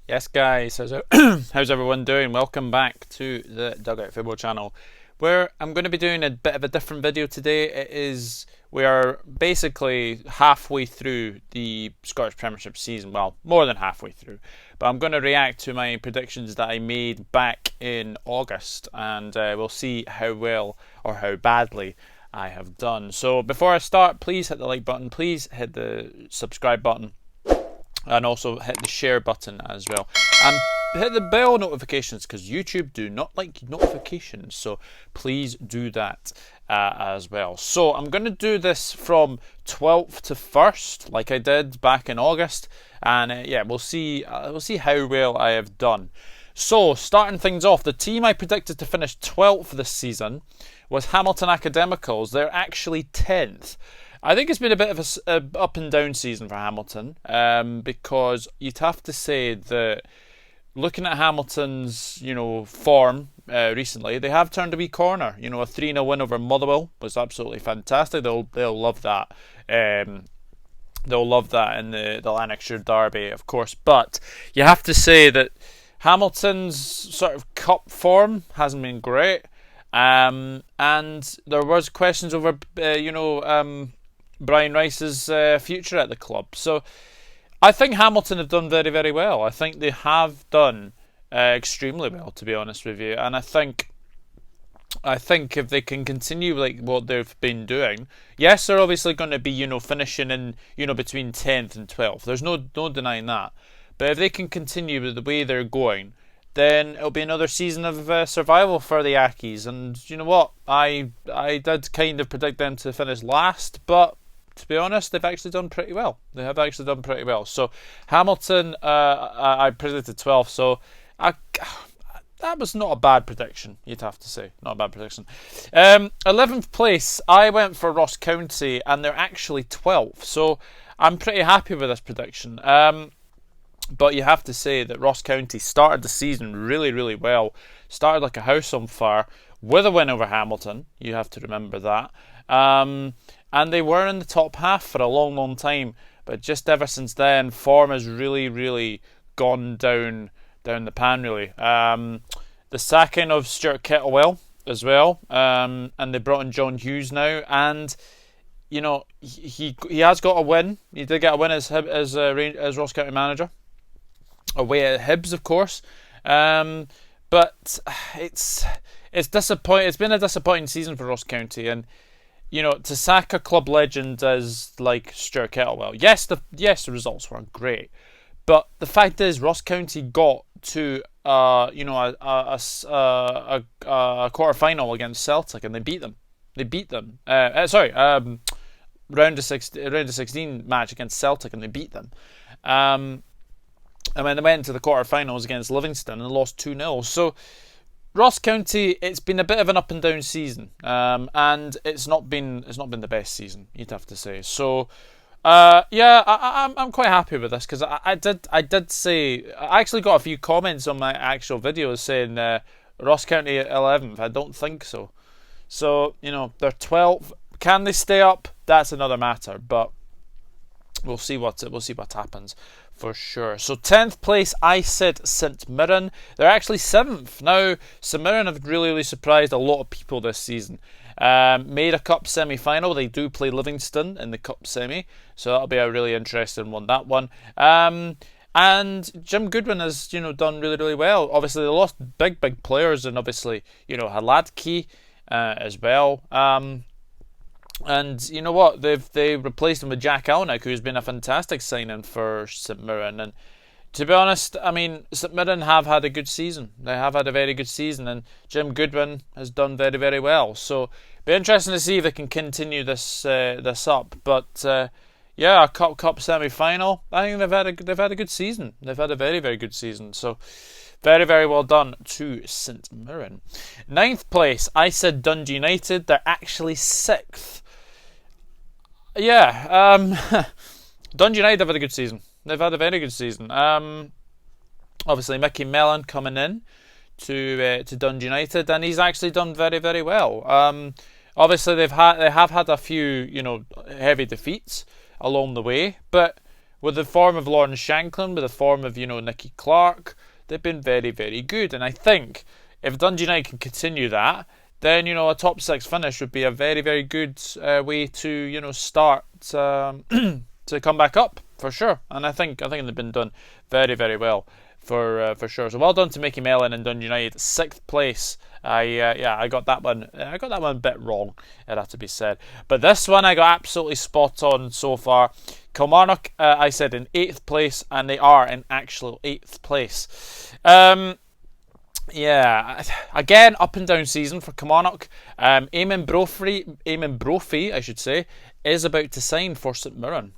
Yes, guys, how's everyone doing? Welcome back to the Dugout Football channel, where I'm going to be doing a bit of a different video today. We are basically halfway through the Scottish Premiership season, well, more than halfway through, but I'm going to react to my predictions that I made back in August, and we'll see how well or how badly I have done. So before I start, please hit the like button, please hit the subscribe button, and also hit the share button as well, and hit the bell notifications because YouTube do not like notifications, so please do that as well. So I'm going to do this from 12th to 1st like I did back in August, and yeah, we'll see how well I have done. So starting things off, the team I predicted to finish 12th this season was Hamilton Academicals. They're actually 10th. I think it's been a bit of a up and down season for Hamilton, because you'd have to say that looking at Hamilton's form recently, they have turned a wee corner. A 3-0 win over Motherwell was absolutely fantastic. They'll love that. They'll love that in the Lanarkshire derby, of course. But you have to say that Hamilton's sort of cup form hasn't been great, and there was questions over Brian Rice's future at the club. So I think Hamilton have done very, very well. I think they have done extremely well, to be honest with you. And I think if they can continue like what they've been doing, yes, they're obviously going to be finishing in between 10th and 12th. There's no denying that. But if they can continue with the way they're going, then it'll be another season of survival for the Ackies. And you know what? I did kind of predict them to finish last, but to be honest, they've actually done pretty well. They have actually done pretty well. So Hamilton, I predicted 12th, so that was not a bad prediction, you'd have to say. Not a bad prediction. 11th place, I went for Ross County, and they're actually 12th. So I'm pretty happy with this prediction. But you have to say that Ross County started the season really, really well. Started like a house on fire with a win over Hamilton. You have to remember that. And they were in the top half for a long, long time. But just ever since then, form has really, really gone down the pan, really. The sacking of Stuart Kettlewell as well. And they brought in John Hughes now. And he has got a win. He did get a win as Ross County manager, away at Hibs, of course. But it's disappointing. It's been a disappointing season for Ross County, and to sack a club legend as like Stuart Kettlewell. Yes, the results weren't great, but the fact is Ross County got to a quarter final against Celtic, and they beat them. Round of 16 match against Celtic, and they beat them. And then they went into the quarterfinals against Livingston and lost 2-0. So Ross County, it's been a bit of an up and down season, and it's not been the best season, you'd have to say. So I'm quite happy with this, because I did say, I actually got a few comments on my actual videos saying Ross County 11th. I don't think so. So they're 12th. Can they stay up? That's another matter, but we'll see what happens for sure. So 10th place, I said St Mirren. They're actually 7th. Now, St Mirren have really surprised a lot of people this season. Made a cup semi-final. They do play Livingston in the cup semi, so that'll be a really interesting one, that one. And Jim Goodwin has done really, really well. Obviously, they lost big players, and obviously Haladki as well. And you know what? They replaced him with Jack Alnick, who's been a fantastic signing for St Mirren. And to be honest, I mean, St Mirren have had a good season. They have had a very good season, and Jim Goodwin has done very, very well. So be interesting to see if they can continue this up. But yeah, a cup semi-final. I think they've had a good season. They've had a very, very good season. So very, very well done to St Mirren. 9th place, I said Dundee United. They're actually 6th. Yeah, Dundee United have had a good season. They've had a very good season. Obviously, Mickey Mellon coming in to Dundee United, and he's actually done very, very well. Obviously, they have had a few heavy defeats along the way, but with the form of Lawrence Shanklin, with the form of, Nicky Clark, they've been very, very good. And I think if Dundee United can continue that, then, a top 6 finish would be a very, very good way to, start to come back up, for sure. And I think they've been done very, very well. For sure. So well done to Mickey Mellon and Dundee United, 6th place. I got that one. I got that one a bit wrong, it had to be said. But this one I got absolutely spot on so far. Kilmarnock, I said in 8th place, and they are in actual 8th place. Again, up and down season for Kilmarnock. Eamon Brophy, I should say, is about to sign for St Mirren.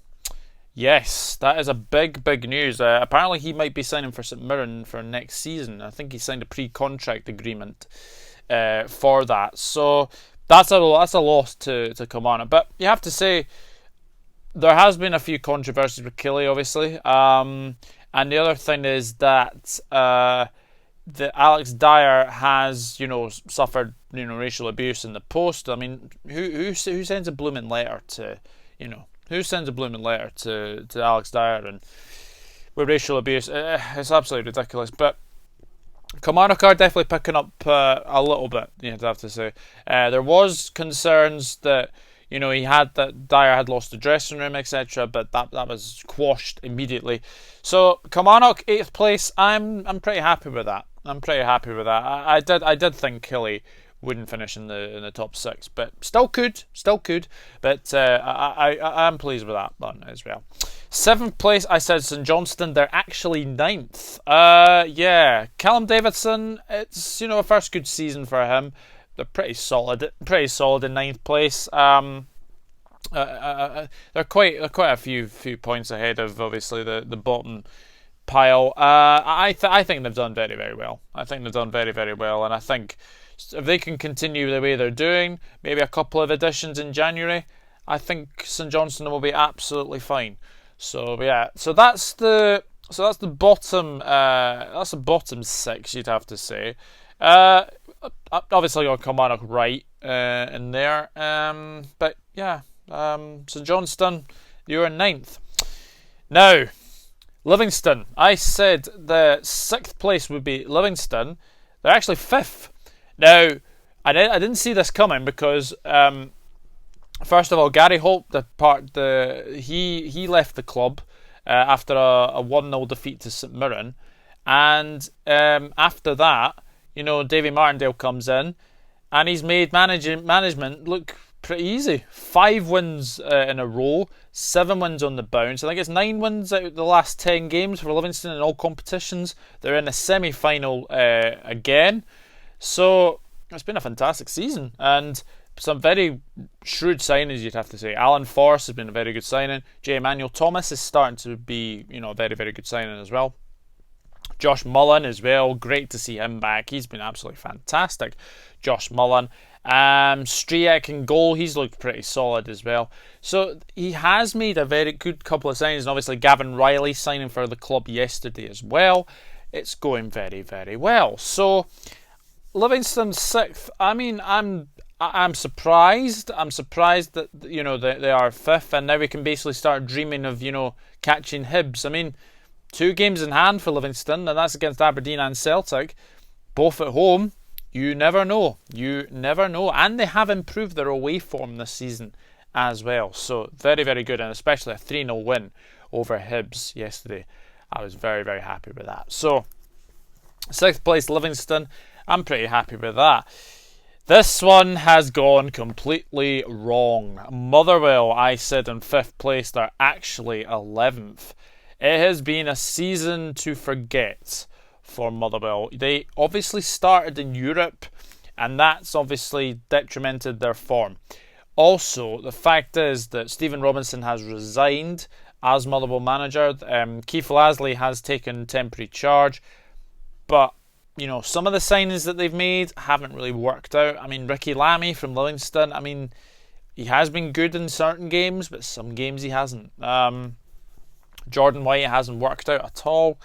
Yes, that is a big, big news. Apparently he might be signing for St Mirren for next season. I think he signed a pre-contract agreement for that. So that's a loss to Kilmarnock. But you have to say, there has been a few controversies with Killy, obviously. And the other thing is that Alex Dyer has, suffered, racial abuse in the post. I mean, who sends a blooming letter to, Who sends a blooming letter to Alex Dyer and with racial abuse? It's absolutely ridiculous. But Kilmarnock are definitely picking up a little bit, you'd have to say. There was concerns that, Dyer had lost the dressing room, etc. But that was quashed immediately. So Kilmarnock 8th place. I'm pretty happy with that. I did think Killy wouldn't finish in the top 6, but still could. But I'm pleased with that one as well. 7th place, I said St Johnstone. They're actually 9th. Callum Davidson. It's a first good season for him. They're pretty solid in 9th place. They're quite a few points ahead of obviously the bottom pile. I think they've done very, very well. And I think if they can continue the way they're doing, maybe a couple of additions in January, I think St Johnstone will be absolutely fine. So that's the bottom. That's the bottom 6, you'd have to say. Obviously, got Kilmarnock right in there. But yeah, St Johnstone, you're in 9th. Now, Livingston. I said the 6th place would be Livingston. They're actually 5th. Now, I didn't see this coming because, first of all, Gary Holt, he left the club after a 1-0 defeat to St Mirren, and after that, Davy Martindale comes in, and he's made management look pretty easy. 5 wins in a row, 7 wins on the bounce. I think it's 9 wins out of the last 10 games for Livingston in all competitions. They're in a semi-final again. So it's been a fantastic season and some very shrewd signings, you'd have to say. Alan Forrest has been a very good signing. J. Emmanuel Thomas is starting to be, a very, very good signing as well. Josh Mullen as well. Great to see him back. He's been absolutely fantastic. Josh Mullen. Striek in goal. He's looked pretty solid as well. So he has made a very good couple of signings. And obviously Gavin Riley signing for the club yesterday as well. It's going very, very well. So Livingston 6th. I mean, I'm surprised. I'm surprised that they are 5th, and now we can basically start dreaming of catching Hibs. I mean, 2 games in hand for Livingston, and that's against Aberdeen and Celtic, both at home. You never know. And they have improved their away form this season as well. So very, very good, and especially a 3-0 win over Hibs yesterday. I was very, very happy with that. So 6th place Livingston. I'm pretty happy with that. This one has gone completely wrong. Motherwell, I said in 5th place, they're actually 11th. It has been a season to forget for Motherwell. They obviously started in Europe, and that's obviously detrimented their form. Also, the fact is that Stephen Robinson has resigned as Motherwell manager. Keith Lasley has taken temporary charge, but some of the signings that they've made haven't really worked out. I mean, Ricky Lamy from Livingston, he has been good in certain games, but some games he hasn't. Jordan White hasn't worked out at all.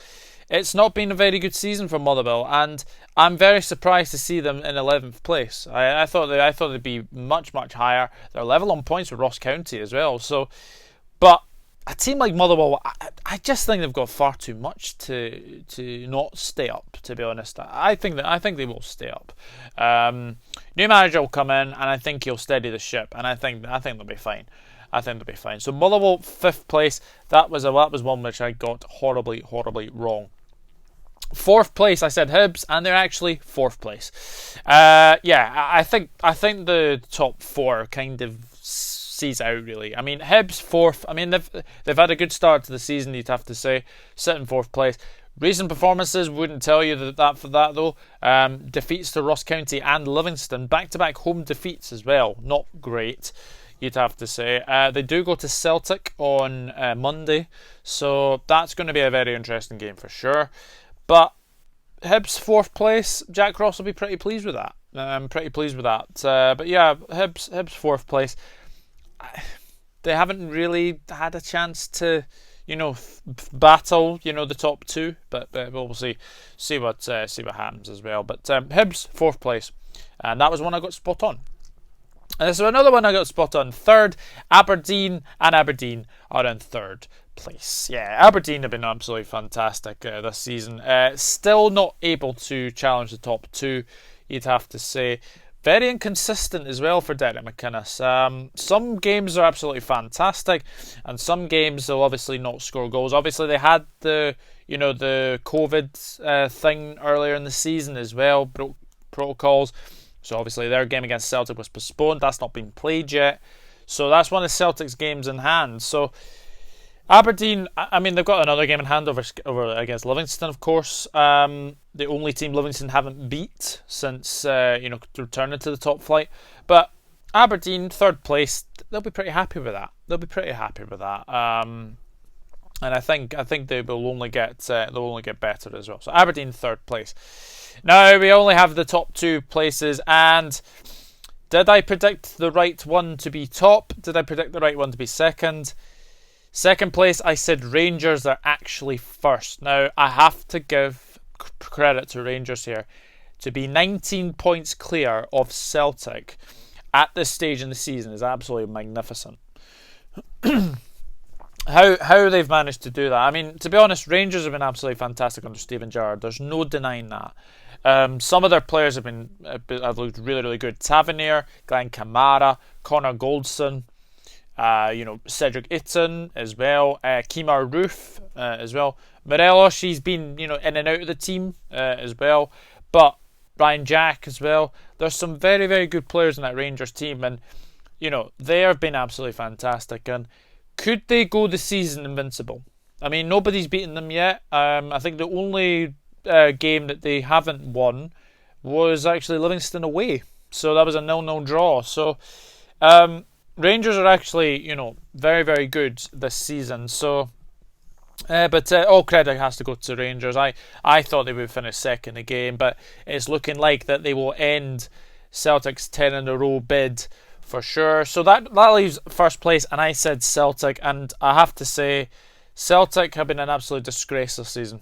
It's not been a very good season for Motherwell, and I'm very surprised to see them in 11th place. I thought they'd be much, much higher. They're level on points with Ross County as well. So, but a team like Motherwell, I just think they've got far too much to not stay up. To be honest, I think they will stay up. New manager will come in, and I think he'll steady the ship, and I think they'll be fine. I think they'll be fine. So Motherwell 5th place. That was one which I got horribly wrong. 4th place, I said Hibs, and they're actually 4th place. I think the top 4 kind of sees out really. I mean, Hibs 4th. I mean, they've had a good start to the season. You'd have to say, sitting 4th place. Recent performances wouldn't tell you that for that though. Defeats to Ross County and Livingston, back-to-back home defeats as well. Not great, you'd have to say. They do go to Celtic on Monday, so that's going to be a very interesting game for sure. But Hibs 4th place, Jack Ross will be pretty pleased with that. But yeah, Hibs 4th place. They haven't really had a chance to, battle, the top 2. But we'll see what happens as well. But Hibs 4th place, and that was one I got spot on. And so another one I got spot on. 3rd, Aberdeen, and Aberdeen are in 3rd place. Yeah, Aberdeen have been absolutely fantastic this season. Still not able to challenge the top 2, you'd have to say. Very inconsistent as well for Derek McInnes. Some games are absolutely fantastic, and some games they'll obviously not score goals. Obviously, they had the COVID thing earlier in the season as well, broke protocols. So obviously their game against Celtic was postponed. That's not been played yet. So that's one of Celtic's games in hand. So Aberdeen, I mean, they've got another game in hand over against Livingston, of course. The only team Livingston haven't beat since returning to the top flight. But Aberdeen, 3rd place, they'll be pretty happy with that. And I think they will only get better as well. So Aberdeen 3rd place. Now we only have the top 2 places, and did I predict the right one to be top? Did I predict the right one to be second? 2nd place, I said Rangers are actually 1st. Now I have to give credit to Rangers here. To be 19 points clear of Celtic at this stage in the season is absolutely magnificent. How they've managed to do that. I mean, to be honest, Rangers have been absolutely fantastic under Steven Gerrard. There's no denying that. Some of their players have looked really good. Tavernier, Glenn Kamara, Connor Goldson, Cedric Itten as well, Kemar Roof as well. Morelos, he's been in and out of the team as well. But Ryan Jack as well. There's some very, very good players in that Rangers team, and they have been absolutely fantastic. And could they go the season invincible? I mean, nobody's beaten them yet. I think the only game that they haven't won was actually Livingston away. So that was a 0-0 draw. So Rangers are actually, very, very good this season. So, but all credit has to go to Rangers. I thought they would finish 2nd again, but it's looking like that they will end Celtic's 10 in a row bid for sure. So that leaves 1st place, and I said Celtic, and I have to say Celtic have been an absolute disgrace this season.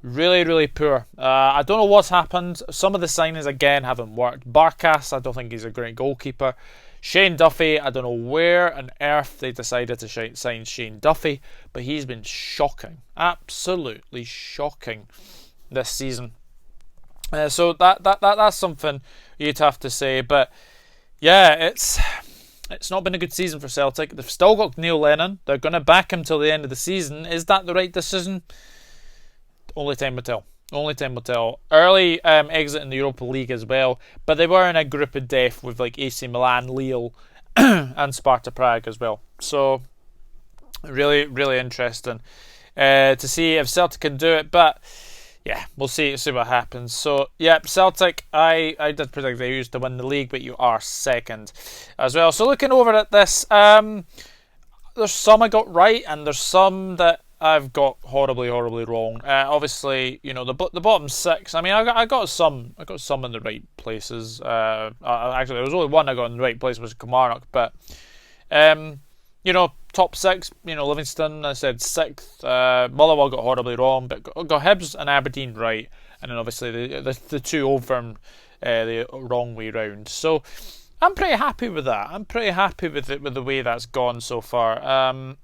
Really, really poor. I don't know what's happened. Some of the signings again haven't worked. Barkas, I don't think he's a great goalkeeper. Shane Duffy, I don't know where on earth they decided to sign Shane Duffy, but he's been shocking, absolutely shocking this season. So that's something you'd have to say. But yeah, it's not been a good season for Celtic. They've still got Neil Lennon. They're going to back him till the end of the season. Is that the right decision? Only time will tell. Early exit in the Europa League as well, but they were in a group of death with like AC Milan, Lille, and Sparta Prague as well. So really, really interesting to see if Celtic can do it. But yeah, we'll see what happens. So yeah, Celtic, I did predict they used to win the league, but you are 2nd as well. So looking over at this, there's some I got right, and there's some that I've got horribly wrong. Obviously, the bottom 6. I mean, I got some in the right places. Actually, there was only one I got in the right place, was Kilmarnock. But top 6. Livingston, I said 6th. Motherwell got horribly wrong, but got Hibs and Aberdeen right, and then obviously the 2 over the wrong way round. So I'm pretty happy with that. I'm pretty happy with the way that's gone so far.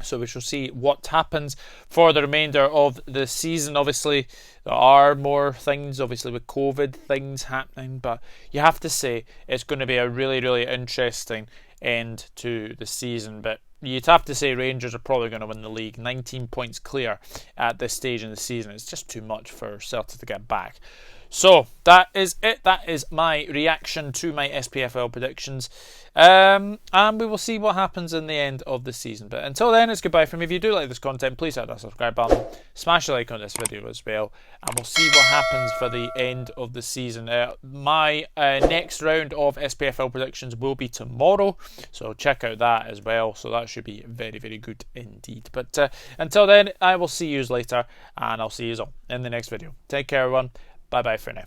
So we shall see what happens for the remainder of the season. Obviously, there are more things, obviously with COVID things happening, but you have to say it's going to be a really, really interesting end to the season. But you'd have to say Rangers are probably going to win the league. 19 points clear at this stage in the season. It's just too much for Celtic to get back. So that is it. That is my reaction to my SPFL predictions. And we will see what happens in the end of the season. But until then, it's goodbye from me. If you do like this content, please hit that subscribe button. Smash a like on this video as well. And we'll see what happens for the end of the season. My next round of SPFL predictions will be tomorrow. So check out that as well. So that should be very, very good indeed. But until then, I will see you later. And I'll see you all in the next video. Take care, everyone. Bye-bye for now.